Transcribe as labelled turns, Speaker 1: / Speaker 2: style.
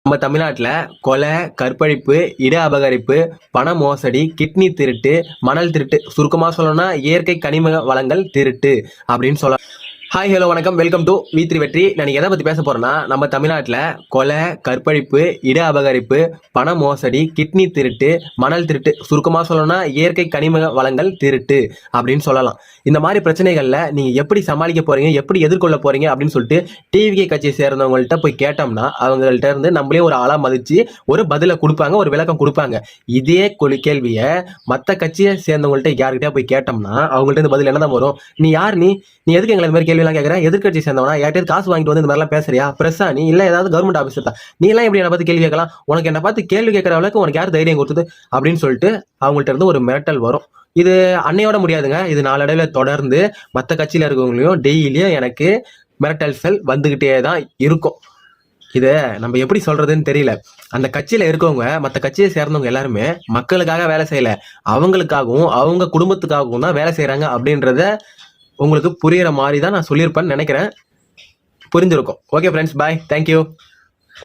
Speaker 1: நம்ம தமிழ்நாட்டில் கொலை, கற்பழிப்பு, இட அபகரிப்பு, பண மோசடி, கிட்னி திருட்டு, மணல் திருட்டு, சுருக்கமாக சொல்லணும்னா இயற்கை கனிம வளங்கள் திருட்டு அப்படின்னு சொல்லலாம். ஹாய் ஹலோ வணக்கம், வெல்கம் டு V3 வெற்றி. நான் எதை பற்றி பேச போகிறேன்னா, நம்ம தமிழ்நாட்டில் கொலை, கற்பழிப்பு, இட அபகரிப்பு, பண மோசடி, கிட்னி திருட்டு, மணல் திருட்டு, சுருக்கமாக சொல்லணும்னா இயற்கை கனிம வளங்கள் திருட்டு அப்படின்னு சொல்லலாம். இந்த மாதிரி பிரச்சனைகளில் நீங்கள் எப்படி சமாளிக்க போகிறீங்க, எப்படி எதிர்கொள்ள போகிறீங்க அப்படின்னு சொல்லிட்டு டிவிகே கட்சியை சேர்ந்தவங்கள்ட்ட போய் கேட்டோம்னா அவங்கள்ட்ட இருந்து நம்மளே ஒரு ஆளாக மதித்து ஒரு பதிலை கொடுப்பாங்க, ஒரு விளக்கம் கொடுப்பாங்க. இதே கேள்வியை மற்ற கட்சியை சேர்ந்தவங்கள்ட்ட யார்கிட்டயா போய் கேட்டோம்னா அவங்கள்ட்ட இந்த பதில் என்ன தான் வரும்? நீ யார்? நீ எதுக்கு எங்களை மாதிரி கேள்வியெல்லாம் கேட்குறேன்? எதிர்கட்சி சேர்ந்தவனா? யார்கிட்ட காசு வாங்கிட்டு வந்து இந்த மாதிரிலாம் பேசுறியா? பிரஸ்ஸா நீ? இல்லை ஏதாவது கவர்மெண்ட் ஆஃபீஸர் தான் நீ? எல்லாம் எப்படி என்னை பார்த்து கேள்வி கேட்கலாம்? உனக்கு என்னை பார்த்து கேள்வி கேட்குற அளவுக்கு உனக்கு யார் தைரியம் கொடுத்தது அப்படின்னு சொல்லிட்டு அவங்கள்ட்ட இருந்து ஒரு மிரட்டல் வரும். இது அன்னையோட முடியாதுங்க. இது நாளடைவில் தொடர்ந்து மற்ற கட்சியில் இருக்கவங்களையும் டெய்லியும் எனக்கு மிரட்டல்கள் வந்துகிட்டே தான் இருக்கும். இதை நம்ம எப்படி சொல்றதுன்னு தெரியல. அந்த கட்சியில இருக்கவங்க, மற்ற கட்சியை சேர்ந்தவங்க எல்லாருமே மக்களுக்காக வேலை செய்யல, அவங்களுக்காகவும் அவங்க குடும்பத்துக்காகவும் தான் வேலை செய்யறாங்க அப்படின்றத உங்களுக்கு புரியுற மாதிரி தான் நான் சொல்லியிருப்பேன்னு நினைக்கிறேன். புரிஞ்சிருக்கும். ஓகே ஃப்ரெண்ட்ஸ், பாய், தேங்க்யூ.